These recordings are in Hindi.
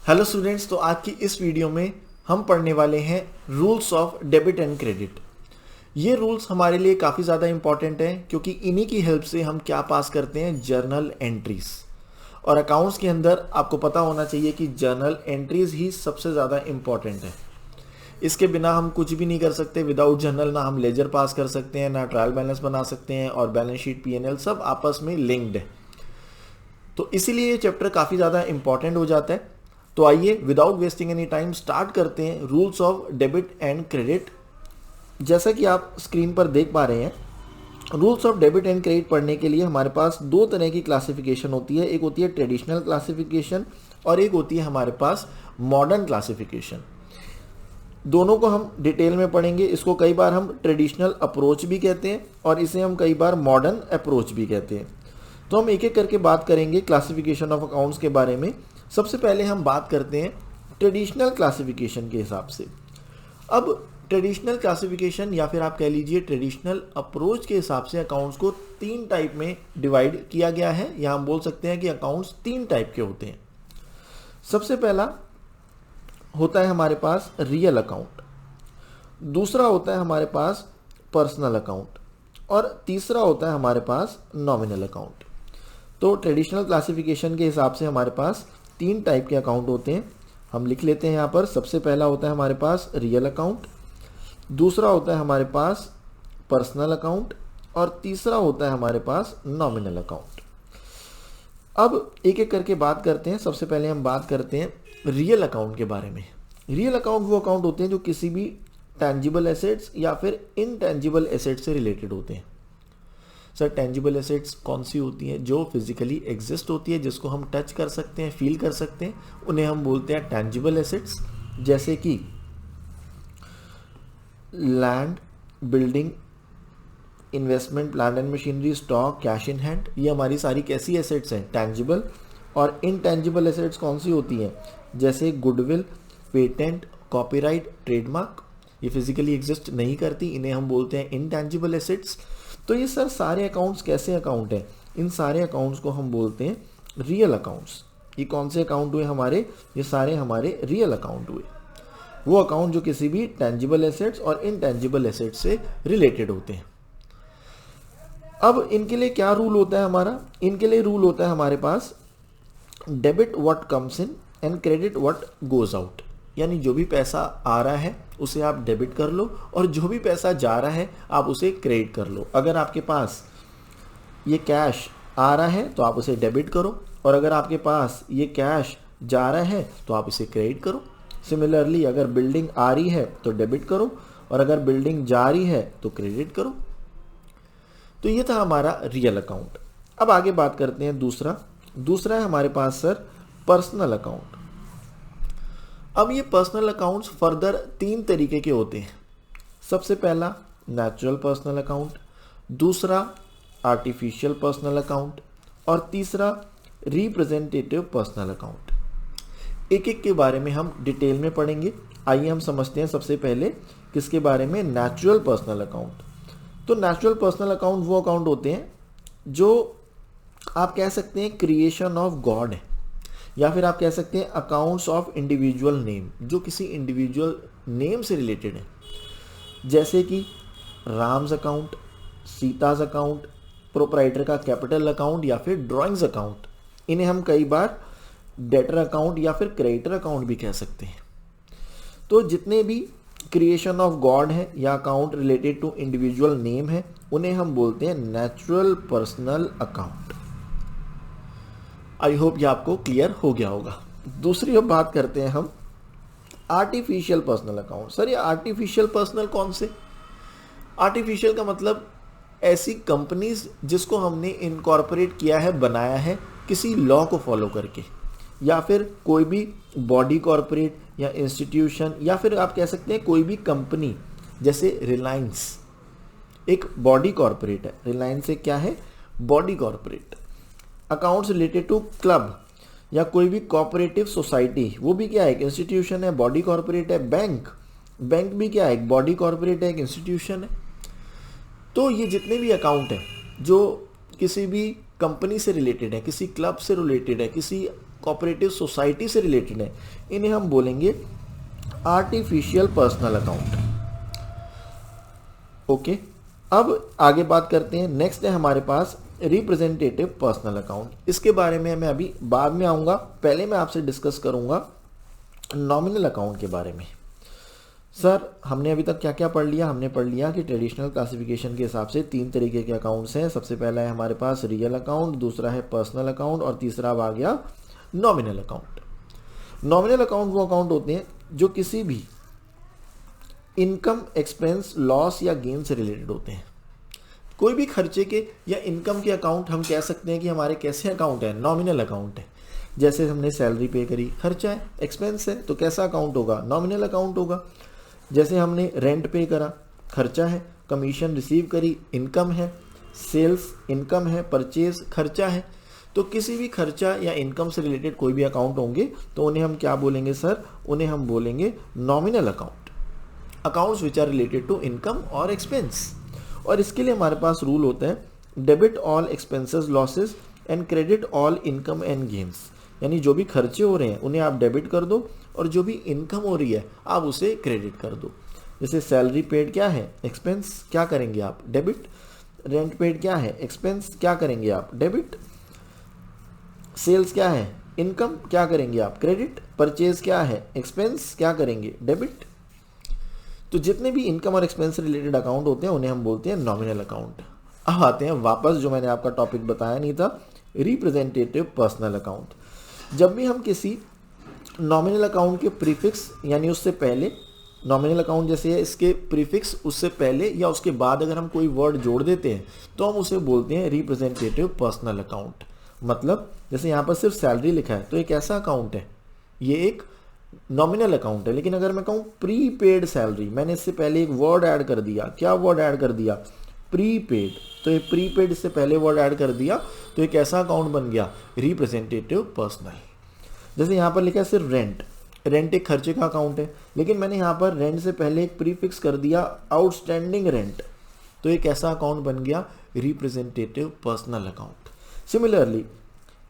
हेलो स्टूडेंट्स, तो आज की इस वीडियो में हम पढ़ने वाले हैं rules of debit and credit. ये रूल्स हमारे लिए काफ़ी ज़्यादा इंपॉर्टेंट हैं क्योंकि इन्हीं की हेल्प से हम क्या पास करते हैं, जर्नल एंट्रीज। और अकाउंट्स के अंदर आपको पता होना चाहिए कि जर्नल एंट्रीज ही सबसे ज़्यादा इंपॉर्टेंट है। इसके बिना हम कुछ भी नहीं कर सकते। विदाउट जर्नल ना हम लेजर पास कर सकते हैं, ना ट्रायल बैलेंस बना सकते हैं, और बैलेंस शीट P&L सब आपस में लिंक्ड है। तो इसीलिए ये चैप्टर काफ़ी ज़्यादा इंपॉर्टेंट हो जाता है। तो आइए without wasting any time start करते हैं rules of debit and credit. जैसा कि आप स्क्रीन पर देख पा रहे हैं, rules of debit and credit पढ़ने के लिए हमारे पास दो तरह की क्लासिफिकेशन होती है। एक होती है ट्रेडिशनल क्लासिफिकेशन और एक होती है हमारे पास मॉडर्न क्लासिफिकेशन। दोनों को हम डिटेल में पढ़ेंगे। इसको कई बार हम ट्रेडिशनल अप्रोच भी कहते हैं और इसे हम कई बार मॉडर्न अप्रोच भी कहते हैं। तो हम एक एक करके बात करेंगे क्लासिफिकेशन ऑफ अकाउंट्स के बारे में। सबसे पहले हम बात करते हैं ट्रेडिशनल क्लासिफिकेशन के हिसाब से। अब ट्रेडिशनल क्लासिफिकेशन या फिर आप कह लीजिए ट्रेडिशनल अप्रोच के हिसाब से अकाउंट्स को तीन टाइप में डिवाइड किया गया है, या हम बोल सकते हैं कि अकाउंट्स तीन टाइप के होते हैं। सबसे पहला होता है हमारे पास रियल अकाउंट, दूसरा होता है हमारे पास पर्सनल अकाउंट, और तीसरा होता है हमारे पास नॉमिनल अकाउंट। तो ट्रेडिशनल क्लासिफिकेशन के हिसाब से हमारे पास तीन टाइप के अकाउंट होते हैं। हम लिख लेते हैं यहाँ पर। सबसे पहला होता है हमारे पास रियल अकाउंट, दूसरा होता है हमारे पास पर्सनल अकाउंट, और तीसरा होता है हमारे पास नॉमिनल अकाउंट। अब एक एक करके बात करते हैं। सबसे पहले हम बात करते हैं रियल अकाउंट के बारे में। रियल अकाउंट वो अकाउंट होते हैं जो किसी भी टेंजिबल एसेट्स या फिर इनटेंजिबल एसेट्स से रिलेटेड होते हैं। सर, टेंजिबल एसेट्स कौन सी होती हैं? जो फिजिकली एग्जिस्ट होती है, जिसको हम टच कर सकते हैं, फील कर सकते हैं, उन्हें हम बोलते हैं टेंजिबल एसेट्स। जैसे कि land, building, investment, plant and machinery, stock, cash in hand, ये हमारी सारी कैसी एसेट्स हैं? टेंजिबल। और इनटेंजिबल एसेट्स कौन सी होती हैं? जैसे गुडविल, पेटेंट, कॉपीराइट, ट्रेडमार्क, ये फिजिकली एग्जिस्ट नहीं करती, इन्हें हम बोलते हैं इनटेंजिबल एसेट्स। तो ये सर सारे अकाउंट्स कैसे अकाउंट हैं? इन सारे अकाउंट्स को हम बोलते हैं रियल अकाउंट्स। ये कौन से अकाउंट हुए हमारे? ये सारे हमारे रियल अकाउंट हुए। वो अकाउंट जो किसी भी टेंजिबल एसेट्स और इनटेंजिबल एसेट्स से रिलेटेड होते हैं। अब इनके लिए क्या रूल होता है हमारा? इनके लिए रूल होता है हमारे पास debit what comes in and credit what goes out. यानी जो भी पैसा आ रहा है उसे आप डेबिट कर लो, और जो भी पैसा जा रहा है आप उसे क्रेडिट कर लो। अगर आपके पास ये कैश आ रहा है तो आप उसे डेबिट करो, और अगर आपके पास ये कैश जा रहा है तो आप इसे क्रेडिट करो। सिमिलरली अगर बिल्डिंग आ रही है तो डेबिट करो, और अगर बिल्डिंग जा रही है तो क्रेडिट करो। तो ये था हमारा रियल अकाउंट। अब आगे बात करते हैं दूसरा है हमारे पास सर पर्सनल अकाउंट। अब ये पर्सनल अकाउंट्स फर्दर तीन तरीके के होते हैं। सबसे पहला नेचुरल पर्सनल अकाउंट, दूसरा आर्टिफिशियल पर्सनल अकाउंट, और तीसरा रिप्रेजेंटेटिव पर्सनल अकाउंट। एक एक के बारे में हम डिटेल में पढ़ेंगे। आइए हम समझते हैं सबसे पहले किसके बारे में? Natural personal account. तो नेचुरल पर्सनल अकाउंट वो अकाउंट होते हैं जो आप कह सकते हैं क्रिएशन ऑफ गॉड है, या फिर आप कह सकते हैं अकाउंट्स ऑफ इंडिविजुअल नेम, जो किसी इंडिविजुअल नेम से रिलेटेड है। जैसे कि Ram's account, Sita's account, proprietor का कैपिटल अकाउंट, या फिर ड्राइंग्स अकाउंट। इन्हें हम कई बार डेटर अकाउंट या फिर क्रेडिटर अकाउंट भी कह सकते हैं। तो जितने भी क्रिएशन ऑफ गॉड है या account related to individual name है, उन्हें हम बोलते हैं natural personal account. I hope ये आपको क्लियर हो गया होगा। दूसरी अब बात करते हैं हम आर्टिफिशियल पर्सनल अकाउंट। सर, ये आर्टिफिशियल पर्सनल कौन से? आर्टिफिशियल का मतलब ऐसी कंपनीज जिसको हमने इनकॉर्पोरेट किया है, बनाया है किसी लॉ को फॉलो करके, या फिर कोई भी बॉडी कॉर्पोरेट या इंस्टीट्यूशन, या फिर आप कह सकते हैं कोई भी कंपनी। जैसे रिलायंस एक बॉडी कॉर्पोरेट है। रिलायंस एक क्या है? Body corporate. Accounts related to club या कोई भी कोऑपरेटिव सोसाइटी, वो भी क्या है? एक इंस्टीट्यूशन है, बॉडी कॉर्पोरेट है। बैंक भी क्या है? एक बॉडी कॉर्पोरेट है, एक इंस्टीट्यूशन है। तो ये जितने भी अकाउंट हैं जो किसी भी कंपनी से रिलेटेड है, किसी क्लब से रिलेटेड है, किसी कोऑपरेटिव सोसाइटी से रिलेटेड हैं, इन्हें हम बोलेंगे आर्टिफिशियल पर्सनल अकाउंट। ओके, अब आगे बात करते हैं। नेक्स्ट है हमारे पास रिप्रेजेंटेटिव पर्सनल अकाउंट। इसके बारे में मैं अभी बाद में आऊँगा, पहले मैं आपसे डिस्कस करूँगा नॉमिनल अकाउंट के बारे में। सर हमने अभी तक क्या क्या पढ़ लिया? हमने पढ़ लिया कि ट्रेडिशनल क्लासिफिकेशन के हिसाब से 3 तरीके के अकाउंट्स हैं। सबसे पहला है हमारे पास रियल अकाउंट, दूसरा है पर्सनल अकाउंट और तीसरा अब आ गया नॉमिनल अकाउंट। नॉमिनल अकाउंट वो अकाउंट होते हैं जो किसी भी इनकम, एक्सपेंस, लॉस या गेन से रिलेटेड होते हैं। कोई भी खर्चे के या इनकम के अकाउंट हम कह सकते हैं कि हमारे कैसे अकाउंट है? नॉमिनल अकाउंट है। जैसे हमने सैलरी पे करी, खर्चा है, एक्सपेंस है, तो कैसा अकाउंट होगा? नॉमिनल अकाउंट होगा। जैसे हमने रेंट पे करा, खर्चा है, कमीशन रिसीव करी, इनकम है, सेल्स इनकम है, परचेज खर्चा है। तो किसी भी खर्चा या इनकम से रिलेटेड कोई भी अकाउंट होंगे तो उन्हें हम क्या बोलेंगे सर? उन्हें हम बोलेंगे nominal account, accounts which are related to income और एक्सपेंस। और इसके लिए हमारे पास रूल होता है debit all expenses losses and credit all income and gains. यानी जो भी खर्चे हो रहे हैं उन्हें आप डेबिट कर दो और जो भी इनकम हो रही है आप उसे क्रेडिट कर दो। जैसे सैलरी पेड क्या है? एक्सपेंस, क्या करेंगे आप? डेबिट। रेंट पेड क्या है? एक्सपेंस, क्या करेंगे आप? डेबिट। सेल्स क्या है? इनकम, क्या करेंगे आप? क्रेडिट। परचेज क्या है? एक्सपेंस, क्या करेंगे? डेबिट। तो जितने भी इनकम और एक्सपेंस से रिलेटेड अकाउंट होते हैं उन्हें हम बोलते हैं नॉमिनल अकाउंट। अब आते हैं वापस, जो मैंने आपका टॉपिक बताया नहीं था, रिप्रेजेंटेटिव पर्सनल अकाउंट। जब भी हम किसी नॉमिनल अकाउंट के प्रीफिक्स यानी उससे पहले, नॉमिनल अकाउंट जैसे है इसके प्रीफिक्स उससे पहले या उसके बाद अगर हम कोई वर्ड जोड़ देते हैं तो हम उसे बोलते हैं रिप्रेजेंटेटिव पर्सनल अकाउंट। मतलब जैसे यहाँ पर सिर्फ सैलरी लिखा है तो एक ऐसा अकाउंट है, ये एक नॉमिनल अकाउंट है। लेकिन अगर मैं कहूँ प्रीपेड सैलरी, मैंने इससे पहले एक वर्ड ऐड कर दिया। क्या वर्ड ऐड कर दिया? प्रीपेड। तो ये प्रीपेड इससे पहले वर्ड ऐड कर दिया तो एक ऐसा अकाउंट बन गया रिप्रेजेंटेटिव पर्सनल। जैसे यहाँ पर लिखा है सिर्फ रेंट, रेंट एक खर्चे का अकाउंट है, लेकिन मैंने यहाँ पर रेंट से पहले एक प्रीफिक्स कर दिया आउटस्टैंडिंग रेंट, तो एक ऐसा अकाउंट बन गया representative personal account. Similarly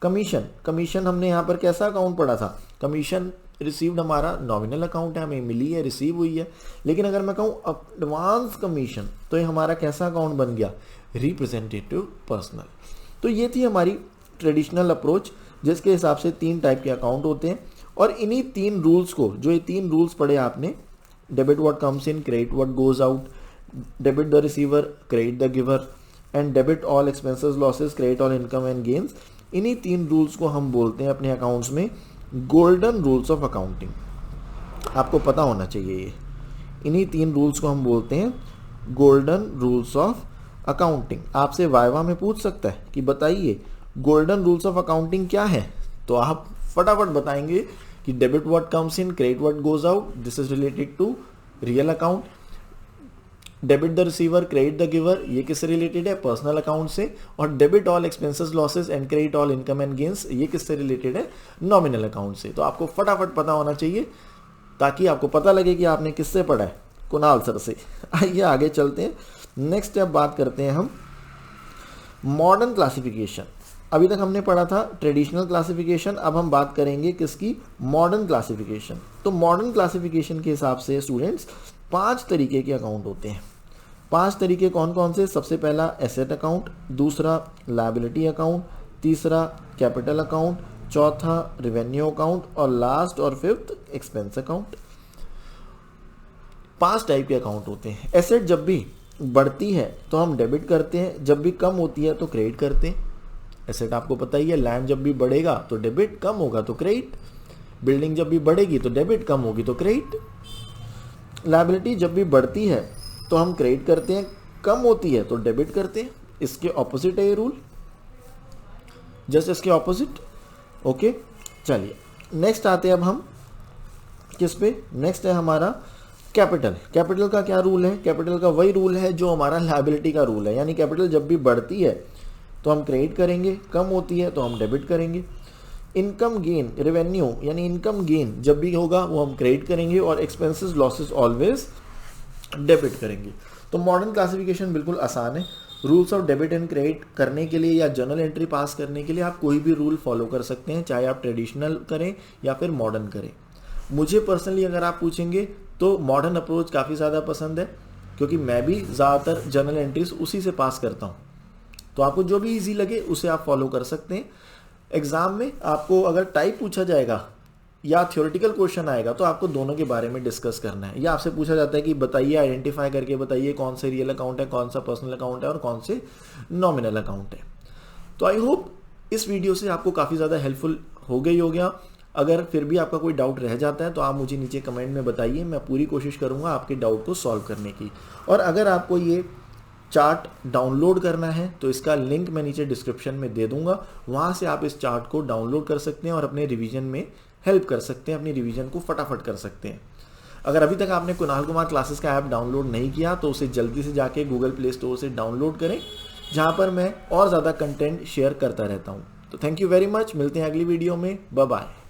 commission, commission हमने यहाँ पर कैसा अकाउंट पढ़ा था? कमीशन रिसीव्ड हमारा नॉमिनल अकाउंट है, हमें मिली है, रिसीव हुई है। लेकिन अगर मैं कहूँ एडवांस कमीशन तो ये हमारा कैसा अकाउंट बन गया? Representative personal. तो ये थी हमारी ट्रेडिशनल अप्रोच जिसके हिसाब से 3 टाइप के अकाउंट होते हैं। और इन्हीं 3 रूल्स को, जो ये 3 रूल्स पढ़े आपने, debit what comes in, credit what goes out, debit the receiver, credit the giver and debit all expenses losses, credit all income and gains, इन्हीं 3 रूल्स को हम बोलते हैं अपने अकाउंट्स में गोल्डन रूल्स ऑफ अकाउंटिंग। आपको पता होना चाहिए ये, इन्हीं 3 रूल्स को हम बोलते हैं गोल्डन रूल्स ऑफ अकाउंटिंग। आपसे वाइवा में पूछ सकता है कि बताइए गोल्डन रूल्स ऑफ अकाउंटिंग क्या है, तो आप फटाफट बताएंगे कि debit what comes in, credit what goes out, this is related to real account. Debit the receiver, credit the giver, ये किससे रिलेटेड है? पर्सनल अकाउंट से। और debit all expenses losses and credit all income and gains, ये किससे रिलेटेड है? नॉमिनल अकाउंट से। तो आपको फटाफट पता होना चाहिए ताकि आपको पता लगे कि आपने किससे पढ़ा है, कुणाल सर से। आइए आगे चलते हैं। नेक्स्ट अब बात करते हैं हम मॉडर्न क्लासिफिकेशन। अभी तक हमने पढ़ा था ट्रेडिशनल क्लासिफिकेशन, अब हम बात करेंगे किसकी? Modern classification. तो मॉडर्न क्लासिफिकेशन के हिसाब से स्टूडेंट्स 5 तरीके के अकाउंट होते हैं। 5 तरीके कौन कौन से? सबसे पहला एसेट अकाउंट, दूसरा लायबिलिटी अकाउंट, तीसरा कैपिटल अकाउंट, चौथा रेवेन्यू अकाउंट और लास्ट और 5th एक्सपेंस अकाउंट। 5 टाइप के अकाउंट होते हैं। एसेट जब भी बढ़ती है तो हम डेबिट करते हैं, जब भी कम होती है तो क्रेडिट करते हैं। एसेट आपको पता ही है, लैंड जब भी बढ़ेगा तो डेबिट, कम होगा तो क्रेडिट। बिल्डिंग जब भी बढ़ेगी तो डेबिट, कम होगी तो क्रेडिट। लायबिलिटी जब भी बढ़ती है तो हम क्रेडिट करते हैं, कम होती है तो डेबिट करते हैं। इसके ऑपोजिट है ये रूल, जस्ट इसके ऑपोजिट। ओके, चलिए नेक्स्ट आते हैं अब हम किस पे? नेक्स्ट है हमारा कैपिटल। कैपिटल का क्या रूल है? कैपिटल का वही रूल है जो हमारा लायबिलिटी का रूल है, यानी कैपिटल जब भी बढ़ती है तो हम क्रेडिट करेंगे, कम होती है तो हम डेबिट करेंगे। इनकम गेन, रेवेन्यू यानी इनकम गेन जब भी होगा वो हम क्रेडिट करेंगे और एक्सपेंसेस लॉसेस ऑलवेज डेबिट करेंगे। तो मॉडर्न क्लासिफिकेशन बिल्कुल आसान है। Rules of debit and credit करने के लिए या जर्नल एंट्री पास करने के लिए आप कोई भी रूल फॉलो कर सकते हैं, चाहे आप ट्रेडिशनल करें या फिर मॉडर्न करें। मुझे पर्सनली अगर आप पूछेंगे तो मॉडर्न अप्रोच काफ़ी ज़्यादा पसंद है, क्योंकि मैं भी ज़्यादातर जर्नल एंट्रीज उसी से पास करता हूँ। तो आपको जो भी इजी लगे उसे आप फॉलो कर सकते हैं। एग्ज़ाम में आपको अगर टाइप पूछा जाएगा या थ्योरेटिकल क्वेश्चन आएगा तो आपको दोनों के बारे में डिस्कस करना है। या आपसे पूछा जाता है कि बताइए, आइडेंटिफाई करके बताइए कौन से रियल अकाउंट है, कौन सा पर्सनल अकाउंट है और कौन से नॉमिनल अकाउंट है। तो आई होप इस वीडियो से आपको काफ़ी ज़्यादा हेल्पफुल हो गया। अगर फिर भी आपका कोई डाउट रह जाता है तो आप मुझे नीचे कमेंट में बताइए, मैं पूरी कोशिश करूँगा आपके डाउट को सॉल्व करने की। और अगर आपको ये चार्ट डाउनलोड करना है तो इसका लिंक मैं नीचे डिस्क्रिप्शन में दे दूंगा, वहाँ से आप इस चार्ट को डाउनलोड कर सकते हैं और अपने रिवीजन में हेल्प कर सकते हैं, अपनी रिवीजन को फटाफट कर सकते हैं। अगर अभी तक आपने कुणाल कुमार क्लासेस का ऐप डाउनलोड नहीं किया तो उसे जल्दी से जाके गूगल प्ले स्टोर से डाउनलोड करें, जहाँ पर मैं और ज़्यादा कंटेंट शेयर करता रहता हूँ। तो थैंक यू वेरी मच, मिलते हैं अगली वीडियो में, बाय बाय।